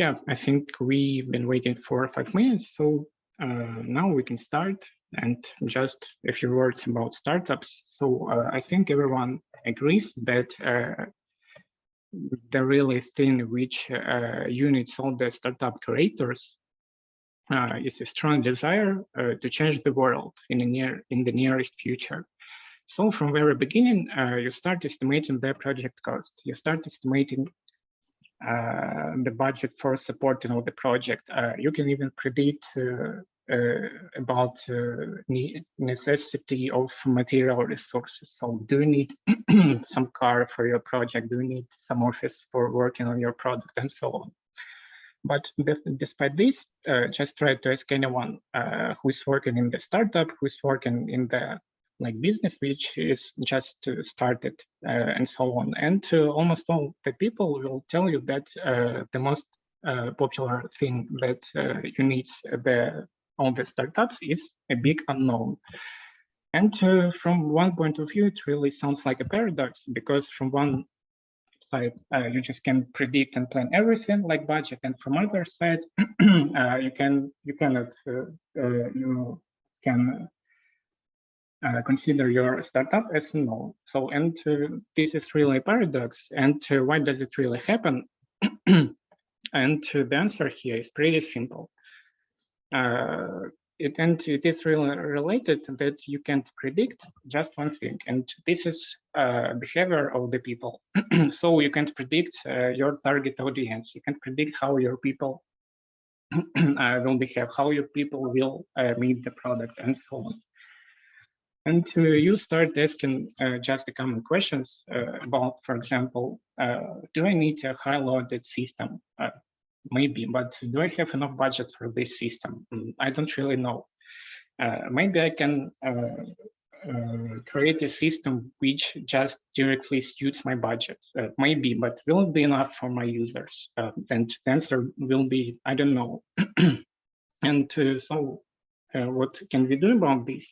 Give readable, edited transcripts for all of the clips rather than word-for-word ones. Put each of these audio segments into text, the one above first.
Yeah, I think we've been waiting for 5 minutes, so now we can start. And just a few words about startups. So I think everyone agrees that the really thing which unites all the startup creators is a strong desire to change the world in the nearest future. So from very beginning, you start estimating the project cost. You start estimating the budget for supporting all the project. You can even predict about necessity of material resources. So do you need some car for your project? Do you need some office for working on your product and so on? But despite this, just try to ask anyone who's working in the startup, who's working in the business, which is just started and so on. And almost all the people will tell you that the most popular thing that unites all the startups is a big unknown. And from one point of view, it really sounds like a paradox, because from one side, you just can predict and plan everything like budget, and from other side, you can consider your startup as null. So, and this is really a paradox. And why does it really happen? And the answer here is pretty simple. It is really related that you can't predict just one thing, and this is behavior of the people. So you can't predict your target audience. You can't predict how your people will behave, how your people will meet the product, and so on. And you start asking just the common questions about, for example, do I need a high-loaded system? Maybe, but do I have enough budget for this system? I don't really know. Maybe I can create a system which just directly suits my budget. Maybe, but will it be enough for my users? And the answer will be, I don't know. And so what can we do about this?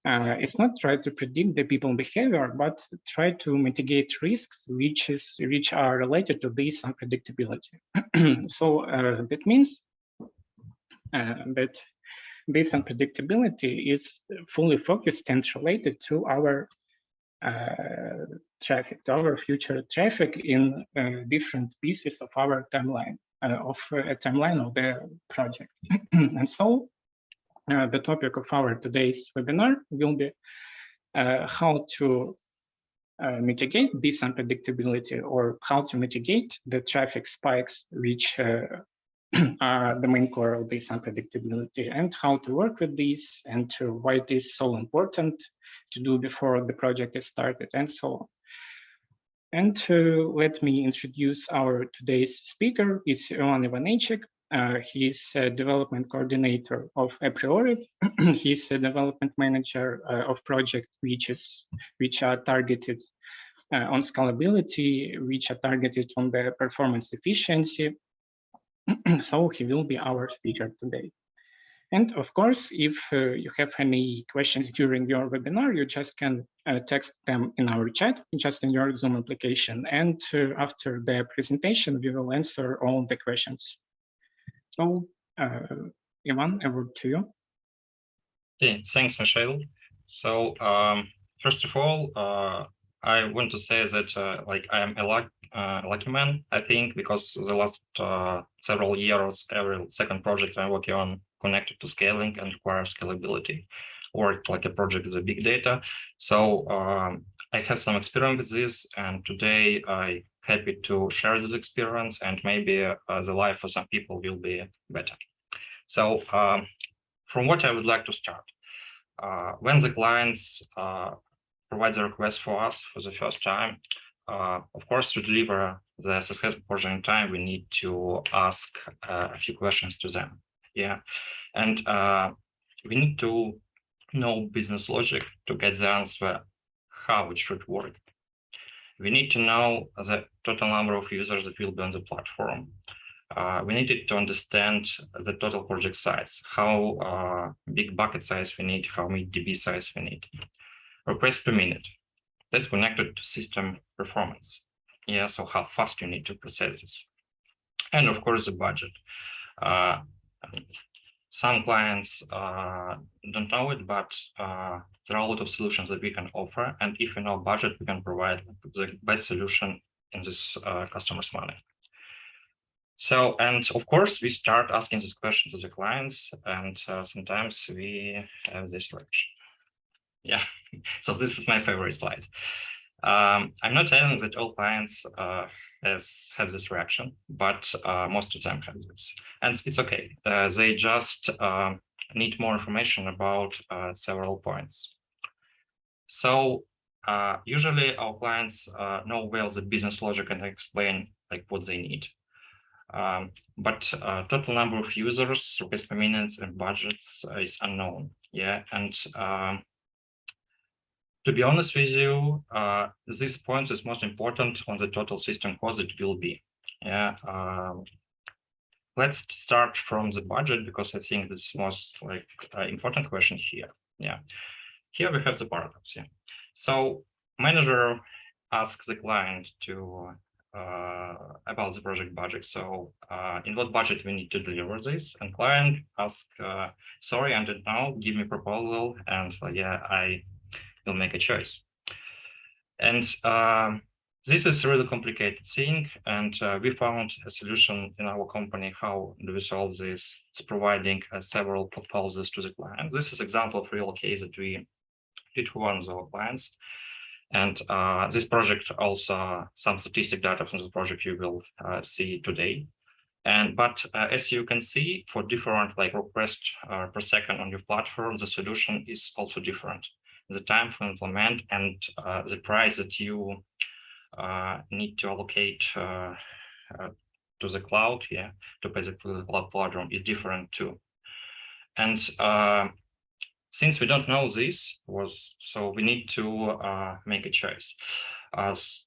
It's not try to predict the people behavior, but try to mitigate risks which are related to this unpredictability. So that means that this unpredictability is fully focused and related to our traffic, to our future traffic in different pieces of our timeline, of a timeline of the project. And so the topic of our today's webinar will be how to mitigate this unpredictability, or how to mitigate the traffic spikes which are the main core of this unpredictability, and how to work with this, and why it is so important to do before the project is started, and so on. And let me introduce our today's speaker. Is Ivan Ivanechik. He's a development coordinator of Apriorit. He's a development manager of projects which are targeted on scalability, which are targeted on the performance efficiency. So he will be our speaker today. And of course, if you have any questions during your webinar, you just can text them in our chat, just in your Zoom application. And after the presentation, we will answer all the questions. So, Ivan, over to you. Okay, thanks, Michael. So, first of all, I want to say that I am a lucky man, I think, because the last several years, every second project I'm working on connected to scaling and requires scalability, or like a project with a big data. So I have some experience with this, and today I'm happy to share this experience, and maybe the life for some people will be better. So from what I would like to start, when the clients provide the request for us for the first time, of course, to deliver the successful project in time, we need to ask a few questions to them. Yeah, and we need to know business logic to get the answer how it should work. We need to know the total number of users that will be on the platform. We needed to understand the total project size, how big bucket size we need, how many DB size we need. Request per minute. That's connected to system performance. Yeah, so how fast you need to process this. And of course, the budget. Some clients don't know it, but there are a lot of solutions that we can offer. And if you know budget, we can provide the best solution in this customer's money. So, and of course, we start asking this question to the clients, and sometimes we have this reaction. Yeah, so this is my favorite slide. I'm not telling that all clients have this reaction, but most of them have this, and it's okay. They just need more information about several points. So usually our clients know well the business logic and explain like what they need. But total number of users, requests per minute, and budgets is unknown. Yeah, and to be honest with you, this point is most important on the total system cost it will be. Yeah. Let's start from the budget because I think this was like important question here. Yeah. Here we have the paragraphs. Yeah. So manager asks the client to about the project budget. So in what budget we need to deliver this, and client asks, sorry, I don't know, give me proposal, and yeah, I will make a choice. And this is a really complicated thing, and we found a solution in our company. How do we solve this? It's providing several proposals to the client. This is example of real case that we did for one of our clients. And this project also, some statistic data from the project you will see today. But as you can see, for different like requests per second on your platform, the solution is also different. The time to implement and the price that you need to allocate to the cloud, yeah, to pay the cloud platform is different too. And since we don't know this, so we need to make a choice.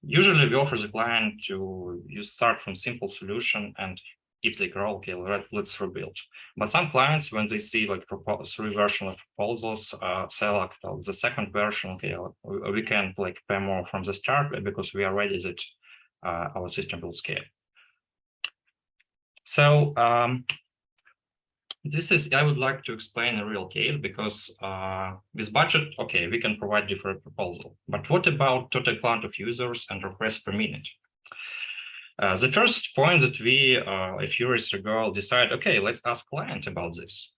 Usually we offer the client to start from simple solution, and if they grow, okay, let's rebuild. But some clients, when they see like 3 versions of proposals, select the second version, okay, we can like pay more from the start because we are ready that our system will scale. So this is, I would like to explain a real case because with budget, okay, we can provide different proposal. But what about total count of users and requests per minute? The first point that we, a few years ago, decided, okay, let's ask client about this.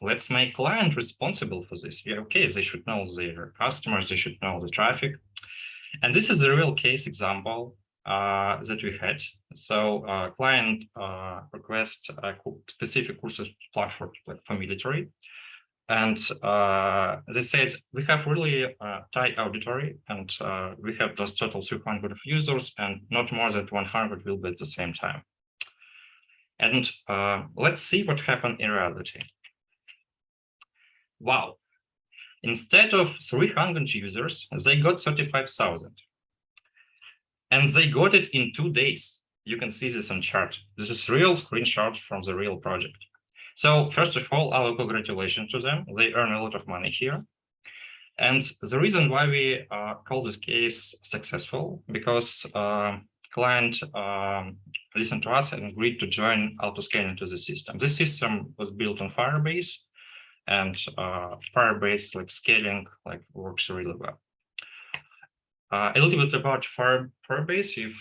Let's make client responsible for this. Yeah, okay, they should know their customers, they should know the traffic. And this is the real case example that we had. So client request a specific courses platform like for military. And they said, we have really tight auditory, and we have those total 300 of users, and not more than 100 will be at the same time. And let's see what happened in reality. Wow. Instead of 300 users, they got 35,000. And they got it in 2 days. You can see this on chart. This is real screenshot from the real project. So first of all, our congratulations to them. They earn a lot of money here. And the reason why we call this case successful, because client listened to us and agreed to join autoscaling to the system. This system was built on Firebase, and Firebase like scaling like works really well. A little bit about Firebase, if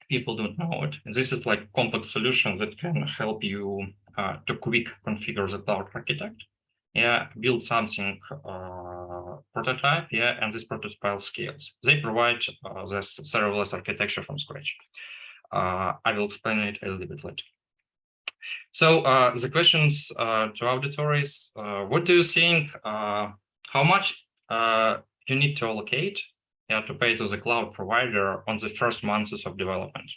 people don't know it. This is like complex solution that can help you to quick configure the cloud architect. Yeah, build something prototype, yeah, and this prototype scales. They provide this serverless architecture from scratch. I will explain it a little bit later. So the questions to auditories, what do you think, how much you need to allocate to pay to the cloud provider on the first months of development?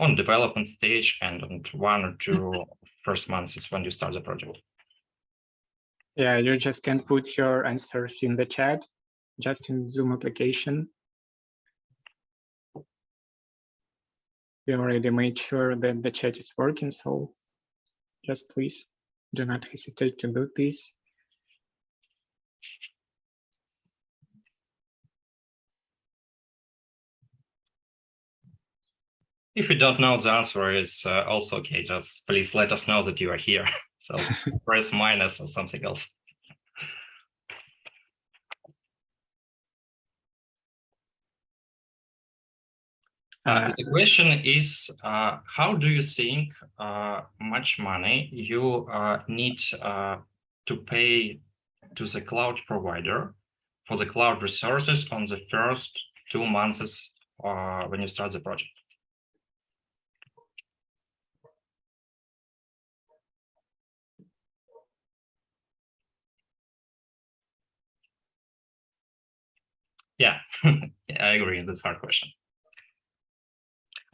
On development stage and on 1 or 2 first months is when you start the project. Yeah, you just can put your answers in the chat, just in Zoom application. We already made sure that the chat is working, so just please do not hesitate to do this. If you don't know the answer, it's also okay. Just please let us know that you are here. So press minus or something else. The question is, how do you think much money you need to pay to the cloud provider for the cloud resources on the first 2 months when you start the project? Yeah, yeah, I agree. That's a hard question.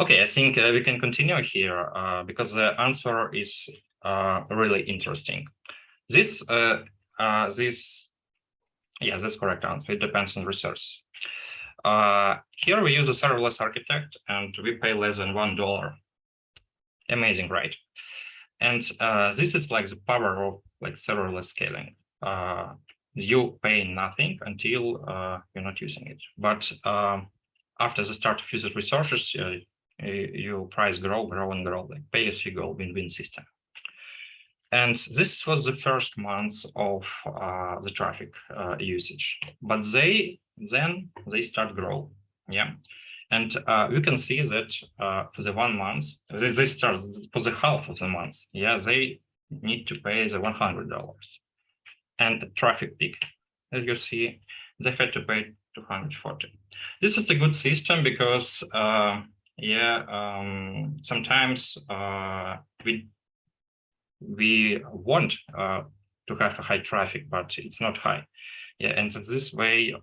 Okay, I think we can continue here because the answer is really interesting. This, yeah, that's correct answer. It depends on resource. Here we use a serverless architect and we pay less than $1. Amazing, right? And this is like the power of like serverless scaling. You pay nothing until you're not using it. But after the start of using resources, your price grow, like pay as you go, win-win system. And this was the first month of the traffic usage, but then they start grow, yeah. And we can see that for the 1 month, they start for the half of the month, yeah, they need to pay the $100. And the traffic peak, as you see, they had to pay $240. This is a good system because sometimes we want to have a high traffic, but it's not high. Yeah, and this way,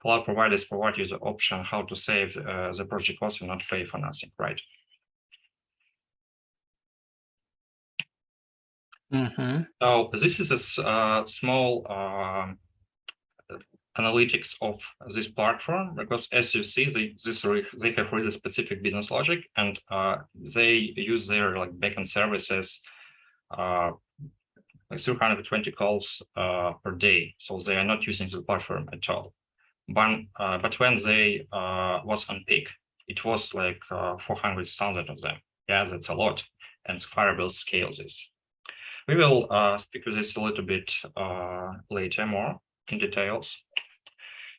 cloud providers provide you the option how to save the project cost and not pay for nothing, right? Mm-hmm. So this is a small analytics of this platform, because as you see, they have really specific business logic, and they use their like backend services like 320 calls per day. So they are not using the platform at all. But when they was on peak, it was like 400,000 of them. Yeah, that's a lot. And Firebase scales this. We will speak with this a little bit later, more in details.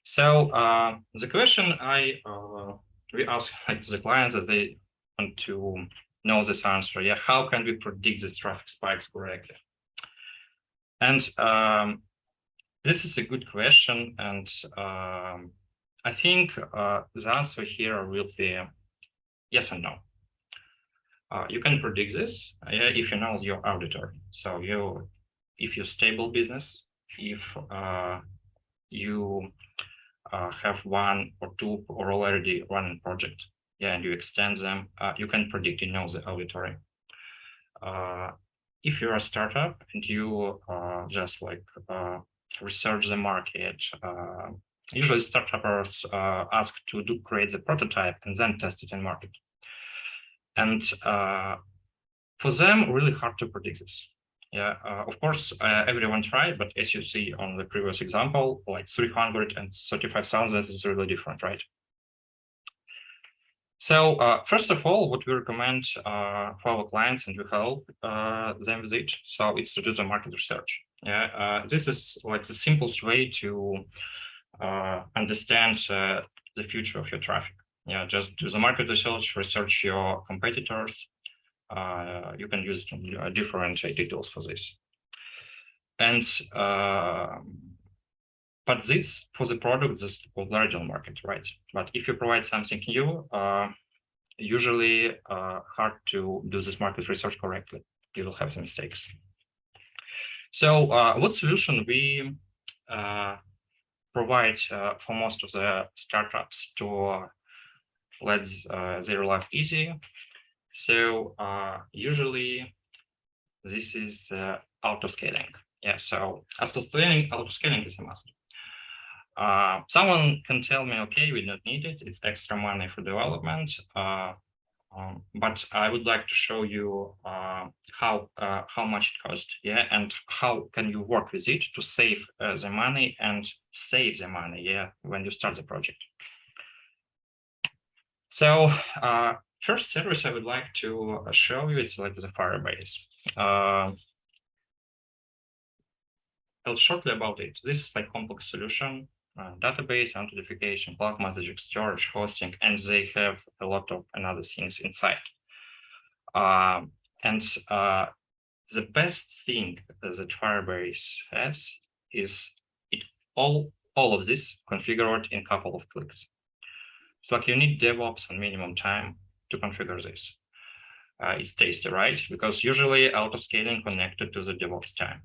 So the question we ask like to the clients that they want to know this answer. Yeah, how can we predict this traffic spikes correctly? And this is a good question, and I think the answer here will be yes and no. You can predict this if you know your auditor. So if you're stable business, if you have 1 or 2 or already running project, yeah, and you extend them, you can predict, you know, the auditory. If you're a startup and you just like research the market, usually startups ask to create the prototype and then test it in market. And for them, really hard to predict this. Yeah, of course, everyone tried, but as you see on the previous example, like 335,000 is really different, right? So first of all, what we recommend for our clients, and we help them with it, so it's to do the market research. Yeah, this is like the simplest way to understand the future of your traffic. Yeah, just do the market research your competitors. You can use different IT tools for this. And but this for the product, this for the original market, right? But if you provide something new, usually hard to do this market research correctly. You will have some mistakes. So what solution we provide for most of the startups to let their life easy? So usually this is auto-scaling. Yeah, so auto-scaling is a must. Someone can tell me, okay, we don't need it. It's extra money for development. But I would like to show you how much it costs, yeah, and how can you work with it to save the money and save the money, yeah, when you start the project. So first service I would like to show you is like the Firebase. I'll shortly about it. This is like complex solution, database, authentication, bulk messaging, storage, hosting, and they have a lot of another things inside. The best thing that Firebase has is it all of this configured in a couple of clicks. So like you need DevOps on minimum time to configure this. It's tasty, right? Because usually auto-scaling connected to the DevOps time.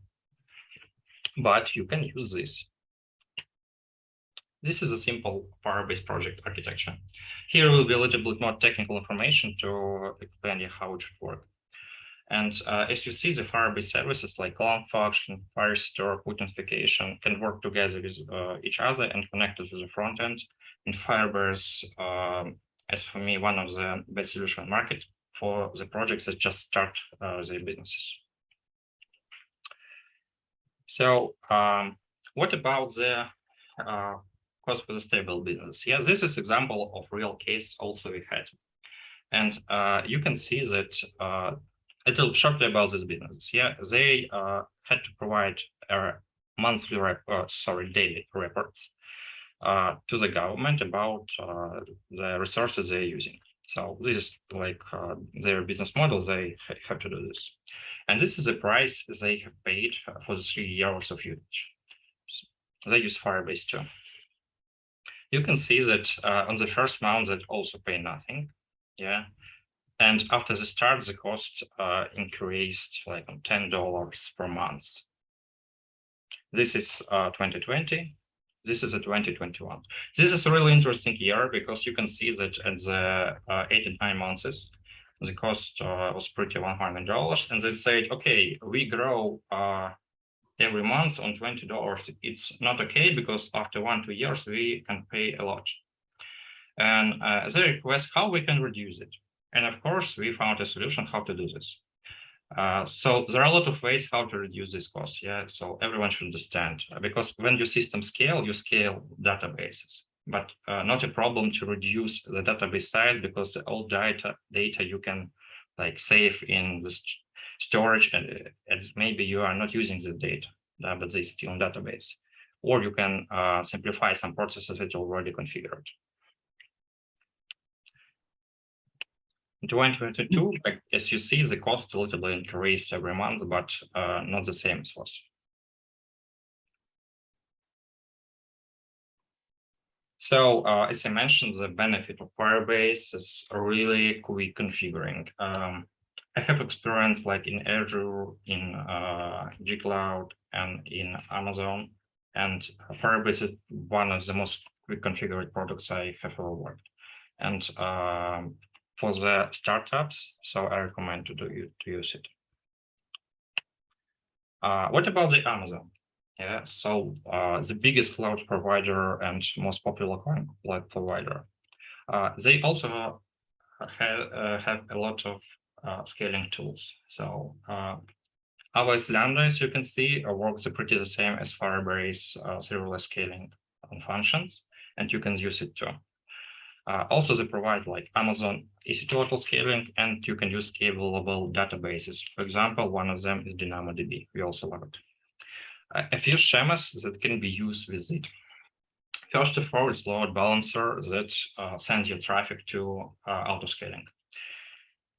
But you can use this. This is a simple Firebase project architecture. Here will be a little bit more technical information to explain you how it should work. And as you see, the Firebase services like Alarm function, Firestore, put notification can work together with each other and connect to the front end. In Firebase, as for me, one of the best solution market for the projects that just start their businesses. So what about the cost for the stable business? Yeah, this is example of real case also we had. And you can see that a little shortly about this business. Yeah, they had to provide monthly daily reports to the government about the resources they're using. So this is like their business model. They have to do this, and this is the price they have paid for the 3 years of usage. So they use Firebase too. You can see that on the first month they also pay nothing. Yeah. And after the start, the cost increased like $10 per month. This is 2020. This is a 2021. This is a really interesting year because you can see that at the 8 and 9 months, the cost was pretty $100. And they said, okay, we grow every month on $20. It's not okay because after 1-2 years, we can pay a lot. And they request how we can reduce it. And of course, we found a solution how to do this. So there are a lot of ways how to reduce this cost. Yeah, so everyone should understand because when your system scale, you scale databases, but not a problem to reduce the database size because the old data you can like save in the storage and maybe you are not using the data, but they still in database, or you can simplify some processes that are already configured. In 2022, like, as you see, the cost a little bit increased every month, but not the same as was. So as I mentioned, the benefit of Firebase is really quick configuring. I have experience like in Azure, in Gcloud, and in Amazon, and Firebase is one of the most quick configured products I have ever worked. And for the startups, so I recommend to use it. What about the Amazon? Yeah, so the biggest cloud provider and most popular cloud provider. They also have a lot of scaling tools. So AWS Lambda, as you can see, works pretty the same as Firebase serverless scaling functions, and you can use it too. Also, they provide like Amazon EC2 auto scaling, and you can use scalable databases. For example, one of them is DynamoDB. We also love it. A few schemas that can be used with it. First of all, it's Load Balancer that sends your traffic to auto scaling.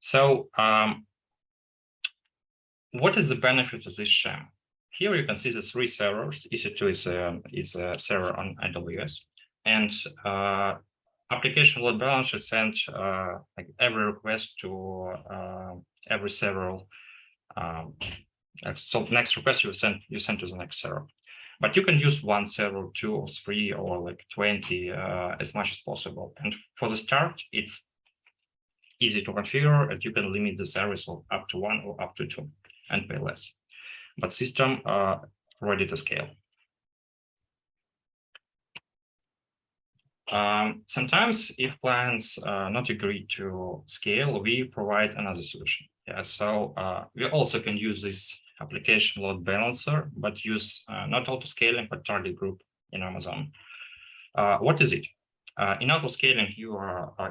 So, what is the benefit of this schema? Here you can see the 3 servers. EC2 is a server on AWS, and application load balancer sent like every request to every server. So next request you send to the next server, but you can use 1 server, 2 or 3 or like 20 as much as possible. And for the start, it's easy to configure, and you can limit the service of up to 1 or up to 2 and pay less. But system ready to scale. Sometimes if clients not agree to scale, we provide another solution. Yeah, so we also can use this application load balancer, but use not auto scaling, but target group in Amazon. What is it? In auto-scaling, you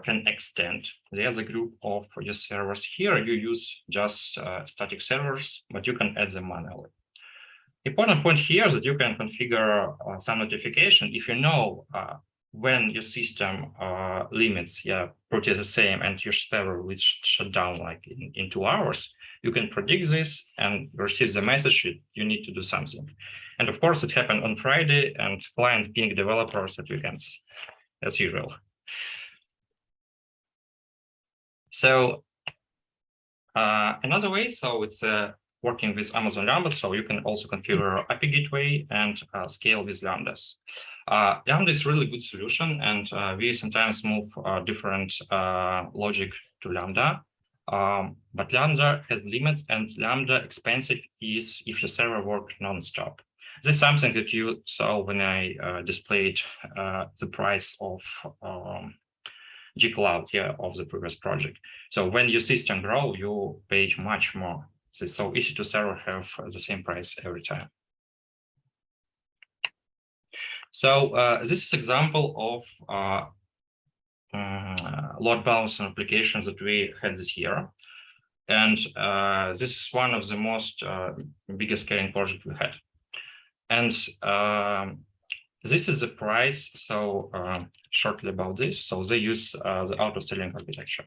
can extend the other group of your servers. Here, you use just static servers, but you can add them manually. Important point here is that you can configure some notification if you know when your system limits, pretty the same, and your server will shut down like in 2 hours. You can predict this and receive the message you need to do something. And of course, it happened on Friday, and client ping developers at weekends, as usual. So another way, so it's working with Amazon Lambda, so you can also configure API gateway and scale with Lambdas. Lambda is really good solution, and we sometimes move different logic to Lambda. But Lambda has limits, and Lambda expensive is if your server works non-stop. This is something that you saw when I displayed the price of Gcloud of the previous project. So when your system grows, you pay much more. So it's so easy to server have the same price every time. So this is example of load balancer applications that we had this year. And this is one of the most biggest scaling project we had. And this is the price. So shortly about this. So they use the auto-scaling architecture,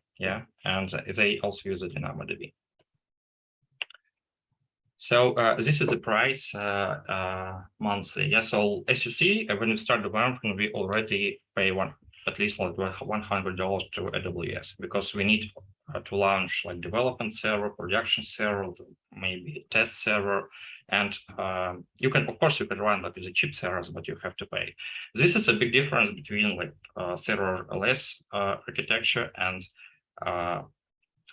and they also use the DynamoDB. So this is the price monthly. So as you see, when we start development, we already pay at least like $100 to AWS, because we need to launch like development server, production server, maybe test server. And you can, of course, you can run like the cheap servers, but you have to pay. This is a big difference between like serverless architecture and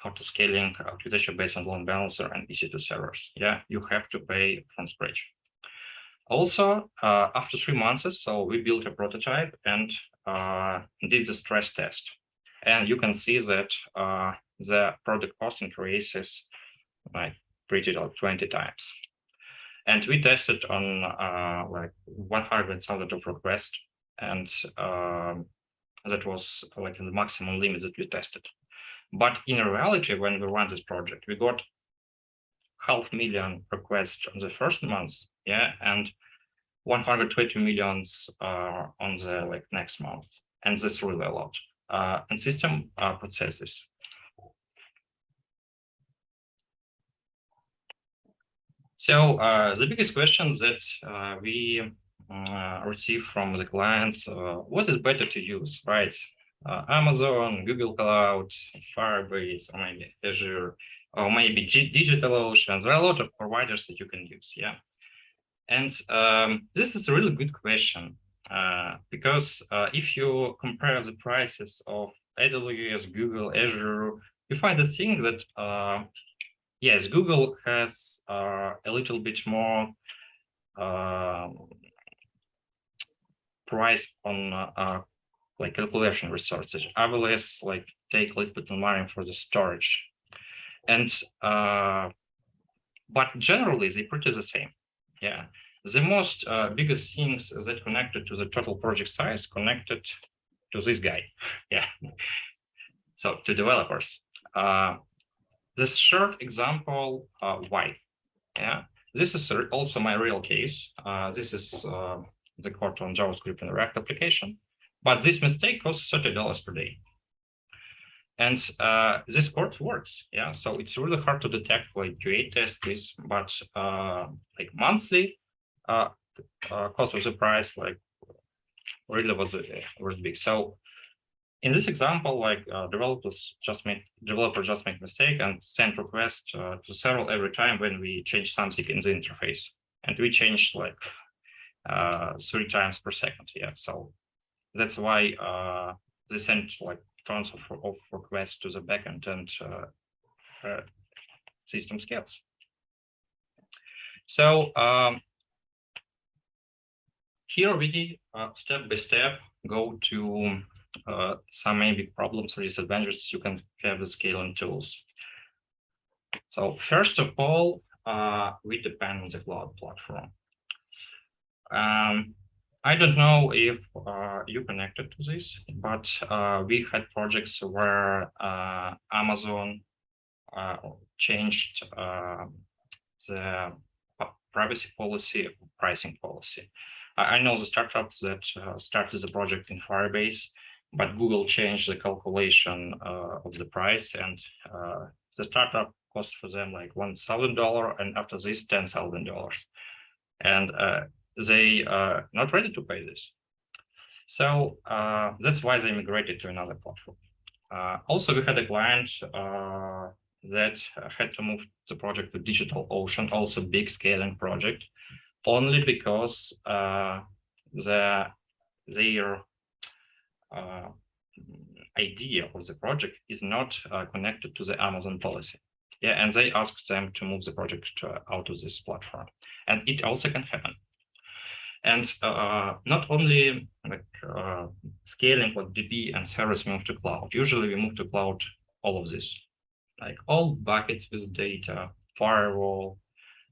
auto-scaling architecture based on load balancer and EC2 servers. You have to pay from scratch. Also, after 3 months, so we built a prototype and did the stress test. And you can see that the product cost increases like pretty like 20 times. And we tested on like 100,000 of requests, and that was like the maximum limit that we tested. But in reality, when we run this project, we got 500,000 requests on the first month, and 120 million on the like next month, and that's really a lot. And system processes. So the biggest questions that we receive from the clients: what is better to use, right? Amazon, Google Cloud, Firebase, or maybe Azure, or maybe DigitalOcean. There are a lot of providers that you can use, And this is a really good question, because if you compare the prices of AWS, Google, Azure, you find the thing that, yes, Google has a little bit more price on like calculation resources. AWS like take liquid and money for the storage, and but generally they pretty the same. The most biggest things that connected to the total project size connected to this guy. So to developers. This short example why. This is also my real case. This is the code on JavaScript and React application. But this mistake costs $30 per day. And this code works, So it's really hard to detect like QA test this, but like monthly cost of the price like really was big. So in this example, like developer just make mistake and send request to server every time when we change something in the interface, and we changed like 3 times per second. So that's why they sent like tons of requests to the backend, and system scales. So here we step by step go to some maybe problems or disadvantages you can have the scaling tools. So first of all, we depend on the cloud platform. I don't know if you connected to this, but we had projects where Amazon changed the privacy policy, pricing policy. I know the startups that started the project in Firebase, but Google changed the calculation of the price, and the startup cost for them like $1,000, and after this $10,000, and they are not ready to pay this. So that's why they migrated to another platform. Also, we had a client that had to move the project to DigitalOcean, also big scaling project, only because their idea of the project is not connected to the Amazon policy. Yeah, and they asked them to move the project out of this platform, and it also can happen. And not only like scaling what DB and service move to cloud. Usually we move to cloud all of this, like all buckets with data, firewall,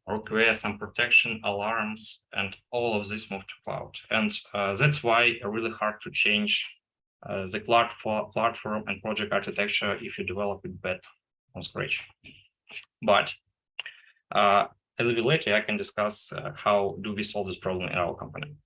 request and protection, alarms, and all of this move to cloud. And that's why it's really hard to change the platform and project architecture if you develop it better from scratch. But a little bit later, I can discuss how do we solve this problem in our company.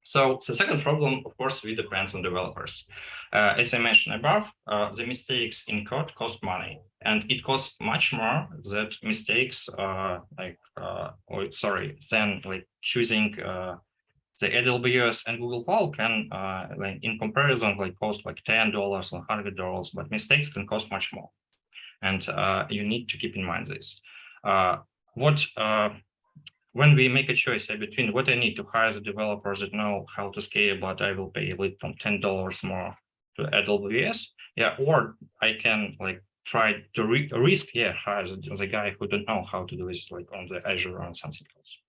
So the second problem, of course, we depends on developers. As I mentioned above, the mistakes in code cost money, and it costs much more than mistakes than like choosing the AWS and Google Cloud can, like in comparison, like cost like $10 or $100, but mistakes can cost much more, and you need to keep in mind this. When we make a choice between what I need to hire the developers that know how to scale, but I will pay a little from $10 more to AWS, yeah, or I can like try to risk, yeah, hire the guy who don't know how to do this like on the Azure or something else.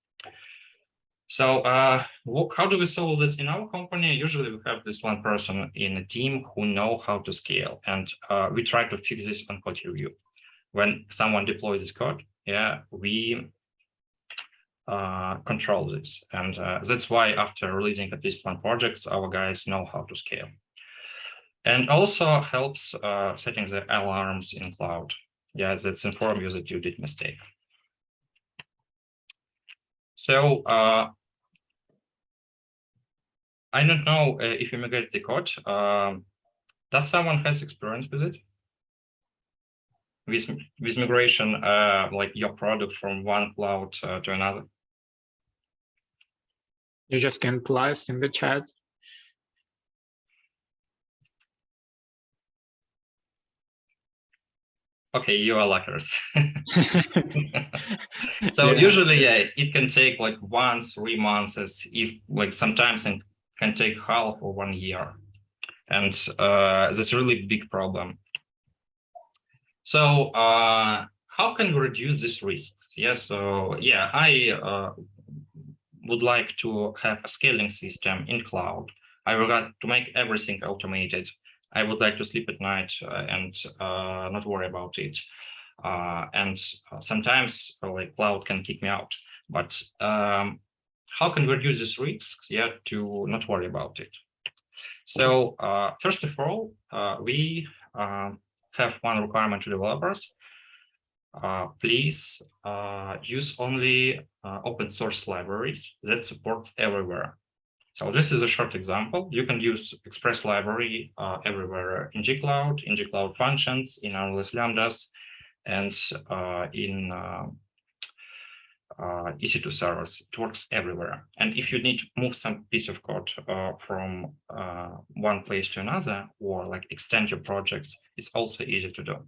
So how do we solve this in our company? Usually we have this one person in a team who know how to scale, and we try to fix this on code review. When someone deploys this code, yeah, we control this, and that's why after releasing at least one project, our guys know how to scale. And also helps setting the alarms in cloud. Yeah, that's inform you that you did mistake. So I don't know if you migrate the code. Does someone has experience with it? With migration, like your product from one cloud to another? You just can plus in the chat. Okay, you are luckers. So yeah, usually, yeah, it can take like 1-3 months, as if like sometimes it can take half or 1 year, and that's a really big problem. So how can we reduce these risks? Yeah, so yeah, I would like to have a scaling system in cloud. I would like to make everything automated. I would like to sleep at night and not worry about it. And sometimes like cloud can kick me out. But how can we reduce these risks? Yeah, to not worry about it. So first of all, we have one requirement to developers. Please use only open source libraries that support everywhere. So this is a short example. You can use Express library everywhere in Gcloud, in Gcloud functions, in AWS Lambdas, and in EC2 servers. It works everywhere. And if you need to move some piece of code from one place to another, or like extend your projects, it's also easy to do.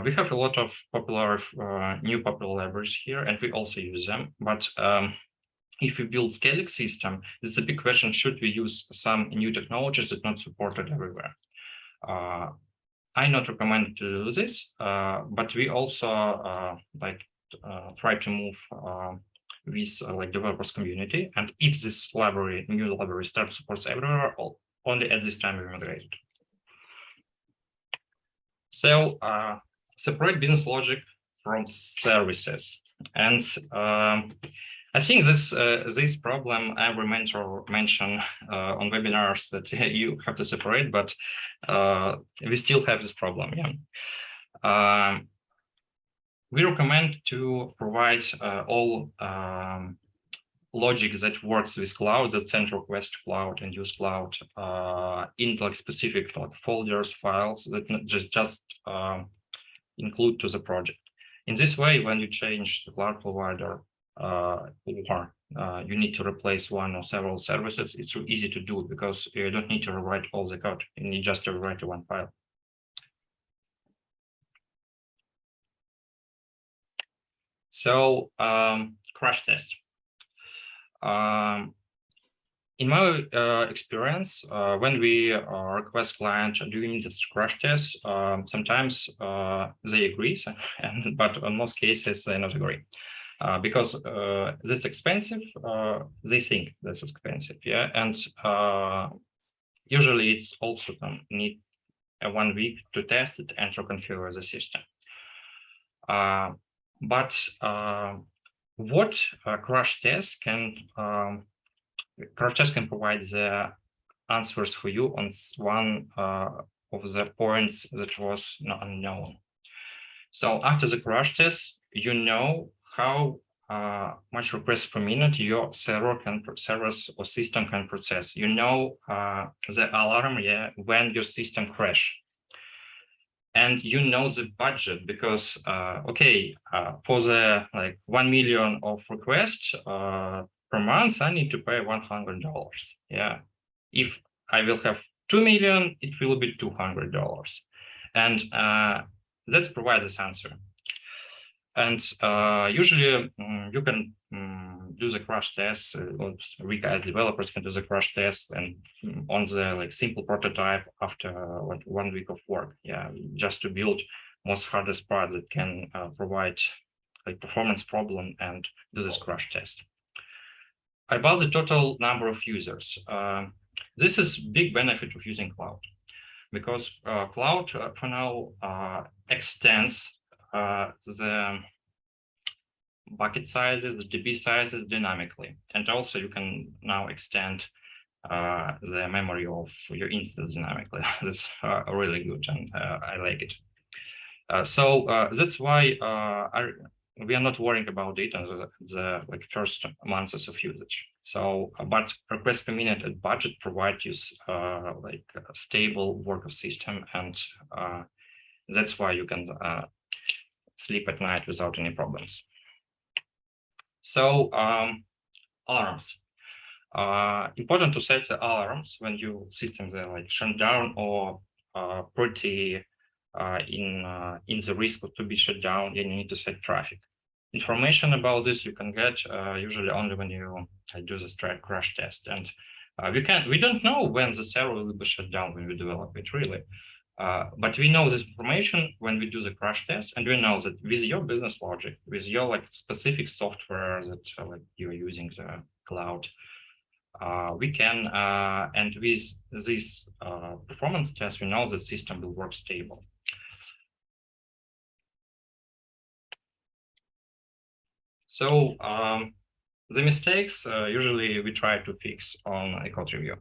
We have a lot of popular, new popular libraries here, and we also use them. But if we build scaling system, this is a big question: should we use some new technologies that are not supported everywhere? I not recommend to do this, but we also try to move with like developers community. And if this library, new library, starts supports everywhere, only at this time we migrate it. So separate business logic from services. And I think this problem every mentor mention on webinars that you have to separate, but we still have this problem. Yeah. We recommend to provide all logic that works with cloud, that send request to cloud and use cloud in like specific folders, files that just include to the project. In this way, when you change the cloud provider or you need to replace one or several services, it's so easy to do because you don't need to rewrite all the code. You need just to rewrite one file. So crash test. In my experience, when we request client doing this crash test, sometimes they agree, but in most cases they not agree because that's expensive. They think that's expensive, yeah, and usually it's also need 1 week to test it and to configure the system. But what crash test can provide the answers for you on one of the points that was not unknown. So after the crash test, you know how much requests per minute your servers or system can process. You know the alarm, yeah, when your system crash. And you know the budget because for the like 1 million of requests per month, I need to pay $100. Yeah, if I will have 2 million, it will be $200, and let's provide this answer. And usually you can do the crash test. We as developers can do the crash test and on the like simple prototype after 1 week of work. Yeah, just to build most hardest part that can provide like performance problem and do this crash test. About the total number of users, this is big benefit of using cloud because cloud for now extends the bucket sizes, the DB sizes dynamically, and also you can now extend the memory of your instance dynamically. That's really good, and I like it. So that's why we are not worrying about data in the like first months of usage. So, but request per minute at budget provide you like a stable work system, and that's why you can sleep at night without any problems. So alarms. Important to set the alarms when your systems are like shut down or pretty in the risk to be shut down. You need to set traffic. Information about this you can get usually only when you do the crash test, and we don't know when the server will be shut down when we develop it really. But we know this information when we do the crash test, and we know that with your business logic, with your like specific software that like you're using the cloud, we can and with this performance test, we know that system will work stable. So the mistakes usually we try to fix on a code review.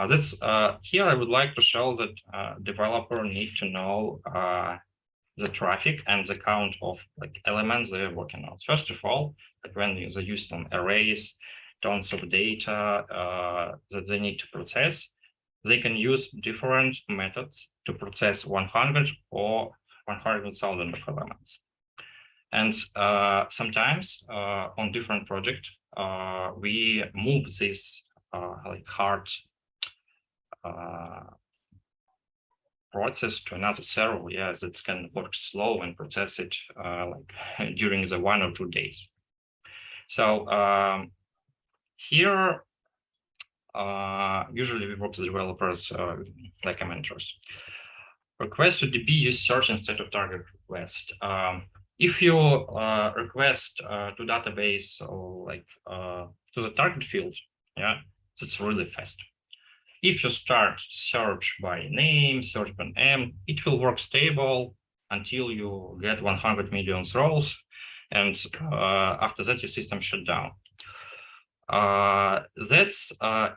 That's here I would like to show that developer need to know the traffic and the count of like elements they're working on. First of all, like when they use some arrays, tons of data that they need to process, they can use different methods to process 100 or 100,000 of elements. And sometimes on different projects, we move this like hard process to another server, yeah, that can work slow and process it like during the 1 or 2 days. So here, usually we work with developers like mentors. Request to DB use search instead of target request. If you request to database or like to the target field, yeah, that's really fast. If you start search by name, search by name, it will work stable until you get 100 million rows, and after that your system shut down. That's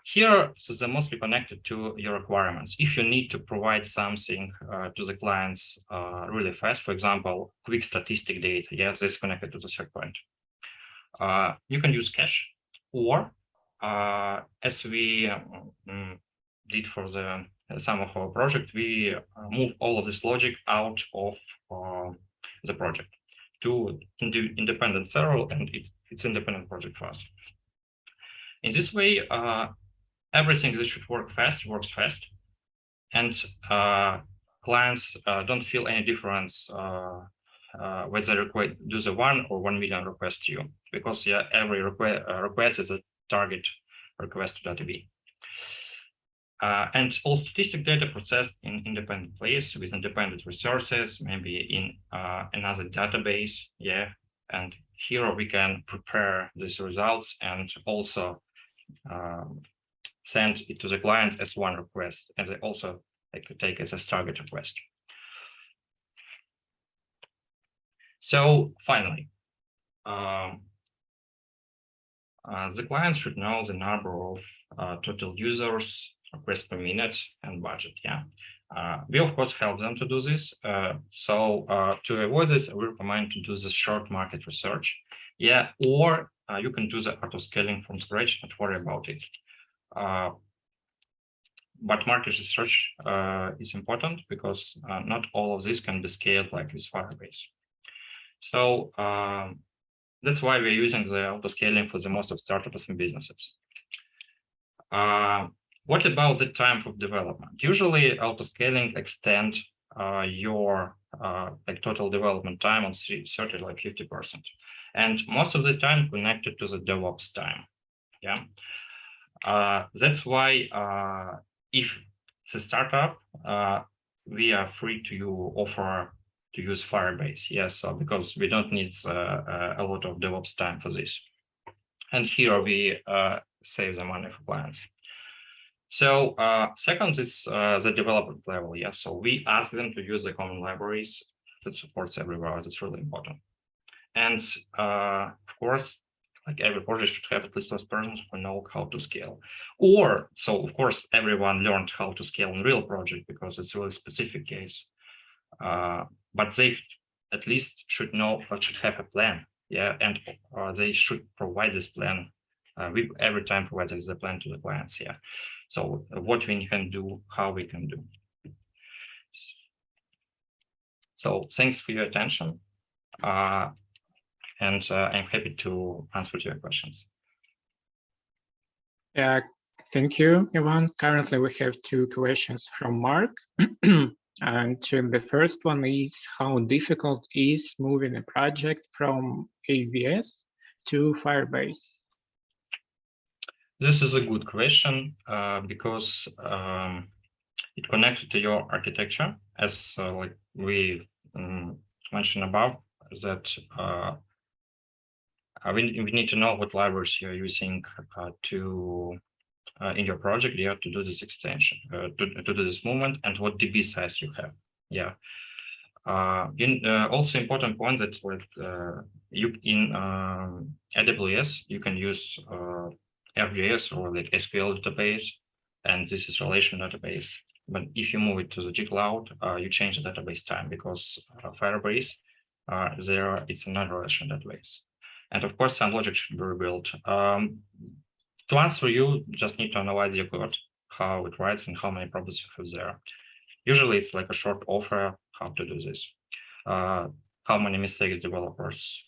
here this is mostly connected to your requirements. If you need to provide something to the clients really fast, for example, quick statistic data, yes, this is connected to the SharePoint. You can use cache, or as we did for the some of our project, we move all of this logic out of the project to independent server, and it's independent project for us. In this way, everything that should work fast works fast, and clients don't feel any difference whether they do the 1 or 1 million requests to you, because yeah, every request is a target request to DB. And all statistic data processed in independent place with independent resources, maybe in another database, yeah. And here we can prepare these results and also send it to the client as one request, and they also could take it as target request. So finally, the client should know the number of total users, requests per minute, and budget. Yeah, we of course help them to do this. So to avoid this, we recommend to do the short market research. Yeah, or you can do the auto scaling from scratch. Don't worry about it. But market research is important because not all of this can be scaled like with Firebase. So that's why we're using the auto scaling for the most of startups and businesses. What about the time of development? Usually auto scaling extend your like total development time on 30 like 50%, and most of the time connected to the DevOps time. Yeah, that's why if it's a startup, we are free to offer to use Firebase. Yes, so because we don't need a lot of DevOps time for this, and here we save the money for clients. So second is the development level. Yes, so we ask them to use the common libraries that supports everywhere. That's really important. And of course, like every project should have at least those persons who know how to scale. Or so of course everyone learned how to scale in real project because it's a really specific case. But they at least should know or should have a plan. Yeah, and they should provide this plan. We every time provide the plan to the clients. Yeah. So what we can do, how we can do. So thanks for your attention. And I'm happy to answer to your questions. Yeah, thank you, Ivan. Currently, we have 2 questions from Mark. And the first one is, how difficult is moving a project from AWS to Firebase? This is a good question because it connected to your architecture, as like we mentioned above, that we need to know what libraries you're using to in your project, yeah, to do this extension, to do this movement, and what DB size you have. Yeah. Also important point that like you in AWS you can use FJS or like SQL database, and this is relation database. But if you move it to the Gcloud, you change the database time because Firebase there it's another relation database. And of course, some logic should be rebuilt. To answer, you just need to analyze your code, how it writes and how many problems you have there. Usually, it's like a short offer how to do this, how many mistakes developers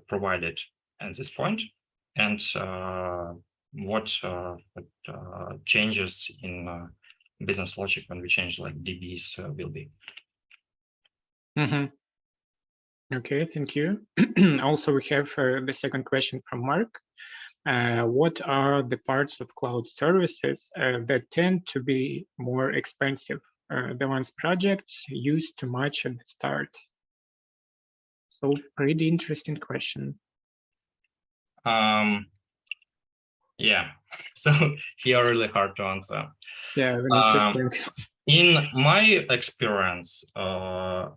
provided at this point, and what changes in business logic when we change like DBs will be. Mm-hmm. Okay, thank you. Also, we have the second question from Mark. What are the parts of cloud services that tend to be more expensive? The ones projects use too much at the start? So pretty interesting question. Yeah, so here really hard to answer. Yeah, we need to think. In my experience, the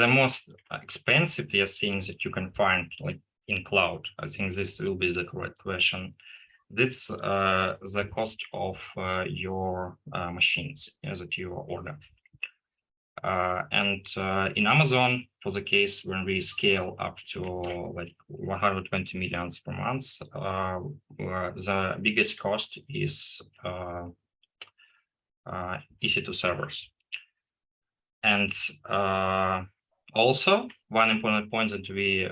most expensive things that you can find, like in cloud? I think this will be the correct question. That's the cost of your machines that you order. And in Amazon, for the case when we scale up to like 120 millions per month, the biggest cost is EC2 servers. And also, one important point that we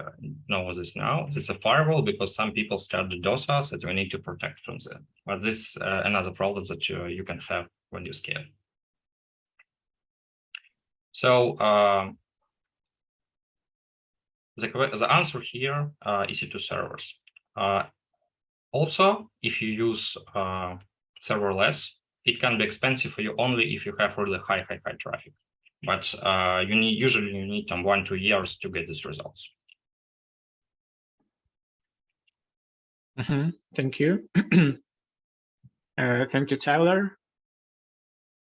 know this now, it's a firewall because some people start the DOS us that we need to protect from that. But this is another problem that you can have when you scale. So the answer here is EC2 servers. Also, if you use serverless, it can be expensive for you only if you have really high traffic. But usually you need 1-2 years to get these results. Thank you. Thank you, Tyler.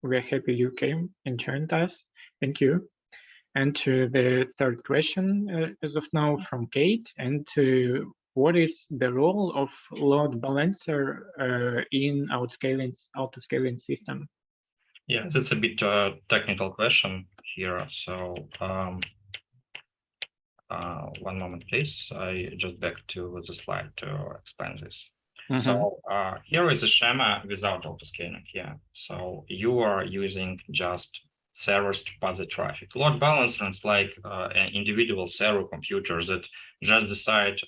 We're happy you came and joined us. Thank you. And to the third question as of now from Kate, and what is the role of load balancer in auto-scaling system? Yeah, that's a bit technical question here. So one moment, please. I just back to the slide to explain this. So here is a schema without auto-scaling here. So you are using just servers to pass the traffic. Load balancer is like an individual server computer that just decide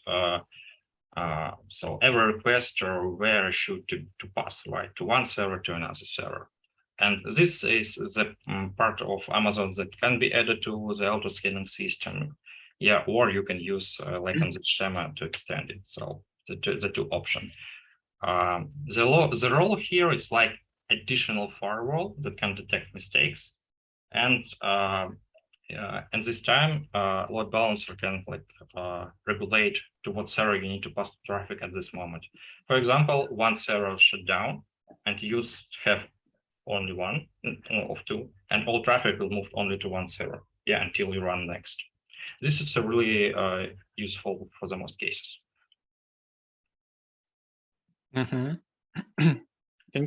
so every request or where should to pass, right, to one server to another server. And this is the part of Amazon that can be added to the auto-scaling system. Yeah, or you can use like on the schema to extend it. So the two options. The role here is like additional firewall that can detect mistakes. And this time, load balancer can like regulate to what server you need to pass traffic at this moment. For example, one server shut down and you have only one of two, and all traffic will move only to one server. Yeah, until you run next. This is really useful for the most cases. Thank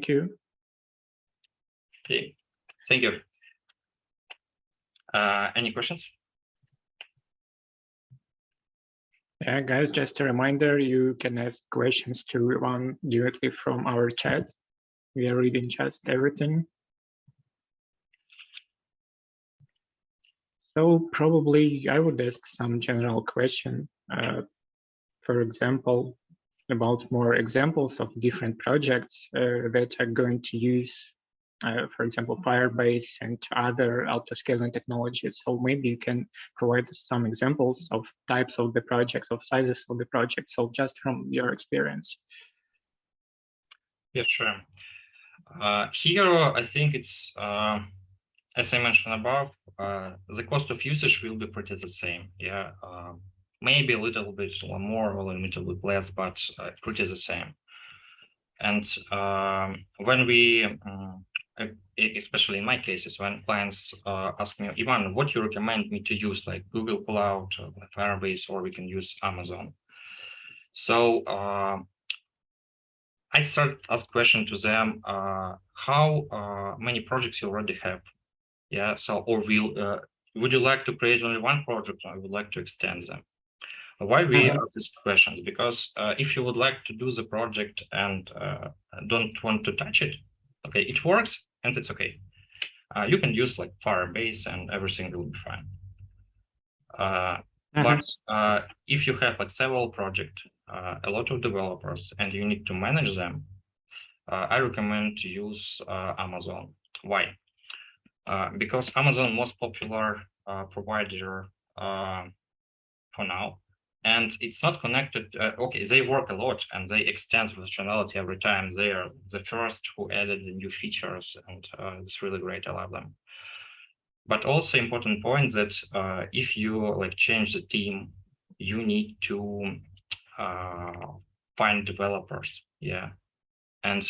you. Okay, thank you. Any questions? Yeah, guys, just a reminder, you can ask questions to Ivan directly from our chat. We are reading just everything. So probably I would ask some general question, for example, about more examples of different projects that are going to use, for example, Firebase and other auto-scaling technologies. So maybe you can provide some examples of types of the projects, of sizes of the project. So just from your experience. Yes, sure. Here, I think it's, as I mentioned above, the cost of usage will be pretty the same. Yeah, maybe a little bit more or a little bit less, but pretty the same. And when we, especially in my cases, when clients ask me, Ivan, what you recommend me to use, like Google Cloud, Firebase, or we can use Amazon. So I start ask question to them, how many projects you already have? Yeah, so, or would you like to create only one project, or would like to extend them? Why we ask these questions? Because if you would like to do the project and don't want to touch it, okay, it works and it's okay. You can use like Firebase and everything will be fine. But if you have like several projects, a lot of developers, and you need to manage them, I recommend to use Amazon. Why? Because Amazon most popular provider for now, and it's not connected. Okay, they work a lot and they extend functionality every time. They are the first who added the new features, and it's really great. I love them. But also important point that if you like change the team, you need to find developers. Yeah. And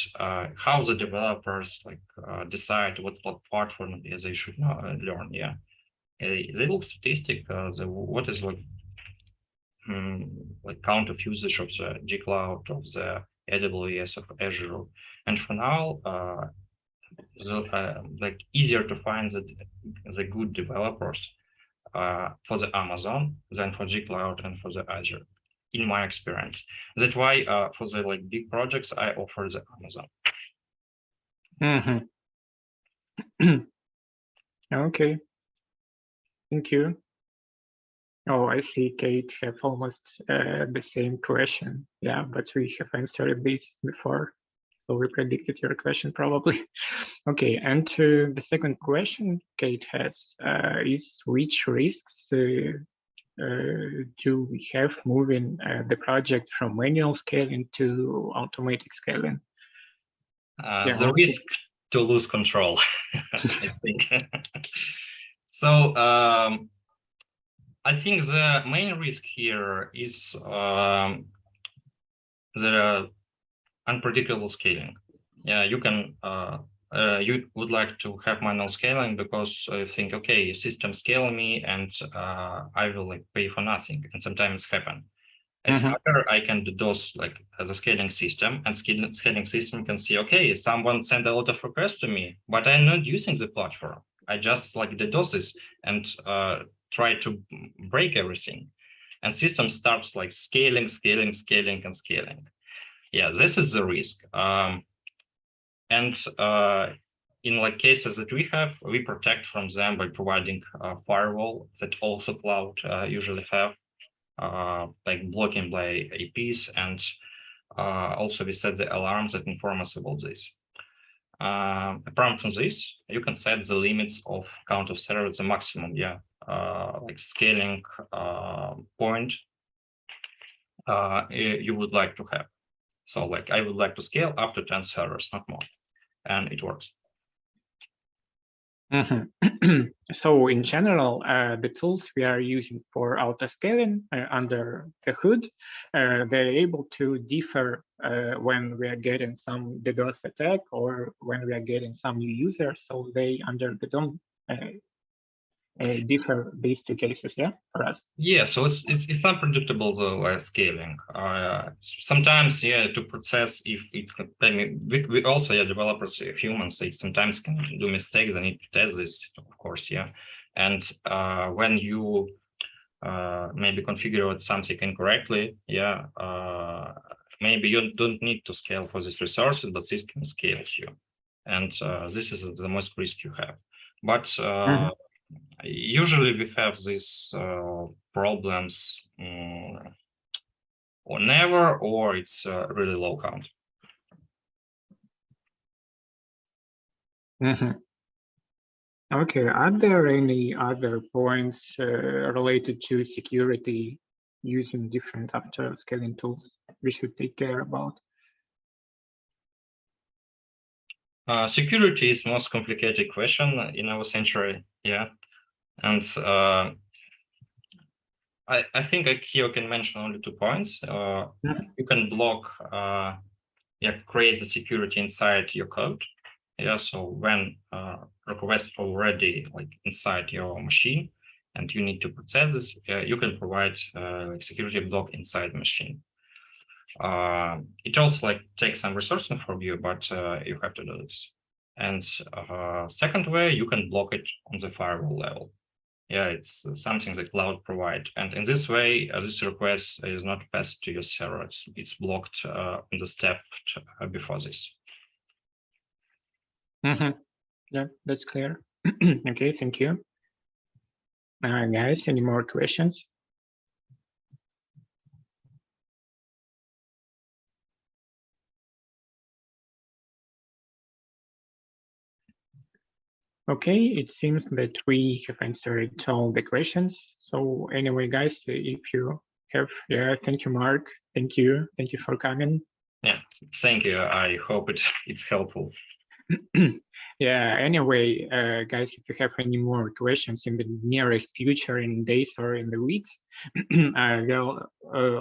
how the developers like decide what platform they should learn. Yeah, they look statistic. What is like like count of usage of the Gcloud, of the AWS, of Azure. And for now, like easier to find the good developers for the Amazon than for Gcloud and for the Azure, in my experience. That's why for the like big projects, I offer the Amazon. Okay, thank you. Oh, I see Kate have almost the same question. Yeah, but we have answered this before. So we predicted your question probably. Okay, and the second question Kate has is which risks do we have moving the project from manual scaling to automatic scaling? The risk to lose control, I think. So I think the main risk here is the unpredictable scaling. Yeah, you can you would like to have manual scaling because you think, okay, system scale me and I will like pay for nothing, and sometimes happen. As hacker, I can DDoS like the scaling system, and scaling system can see, okay, someone sent a lot of requests to me, but I'm not using the platform. I just like DDoS this and try to break everything. And system starts like scaling. Yeah, this is the risk. And in like cases that we have, we protect from them by providing a firewall that also cloud usually have. Like blocking by APs, and also we set the alarms that inform us about this. Apart from this, you can set the limits of count of servers, the maximum, yeah, like scaling point you would like to have. So like I would like to scale up to 10 servers, not more, and it works. So in general, the tools we are using for auto scaling under the hood, they're able to differ when we are getting some DDoS attack or when we are getting some new users. So they don't differ these two cases, yeah, for us. Yeah, so it's unpredictable the scaling. Sometimes, yeah, to process if it. I mean, we also, yeah, developers, humans, they sometimes can do mistakes. They need to test this, of course, yeah. And when you maybe configure something incorrectly, yeah, maybe you don't need to scale for these resources, but system scales you, and this is the most risk you have. But usually we have these problems or never, or it's really low count. Okay, are there any other points related to security using different auto scaling tools we should take care about? Security is the most complicated question in our century, yeah. And I think here I can mention only 2 points. You can block, yeah, create the security inside your code. Yeah, so when request already like inside your machine and you need to process this, you can provide like security block inside the machine. It also like takes some resources from you, but you have to do this. And second way, you can block it on the firewall level. Yeah, it's something that cloud provide, and in this way, this request is not passed to your server. It's blocked in the step before this. Yeah, that's clear. Okay, thank you. Guys, any more questions? Okay, it seems that we have answered all the questions. So anyway, guys, if you have, yeah, thank you, Mark. Thank you for coming. Yeah, thank you. I hope it's helpful. Yeah, anyway, guys, if you have any more questions in the nearest future, in days or in the weeks, I will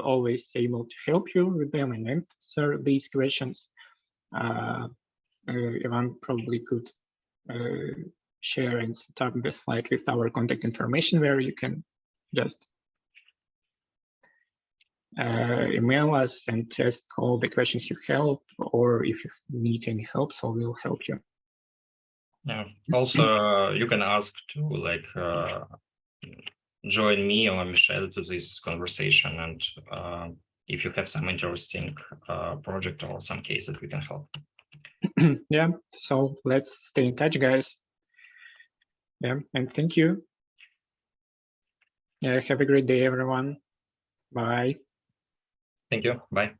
always able to help you with them and answer these questions. Ivan probably could share and set up the slide with our contact information where you can just email us and just call the questions you have, or if you need any help, so we'll help you. Yeah. Also, you can ask to like join me or Michelle to this conversation, and if you have some interesting project or some case that we can help. Yeah, so let's stay in touch, guys. Yeah, and thank you. Yeah, have a great day, everyone. Bye. Thank you. Bye.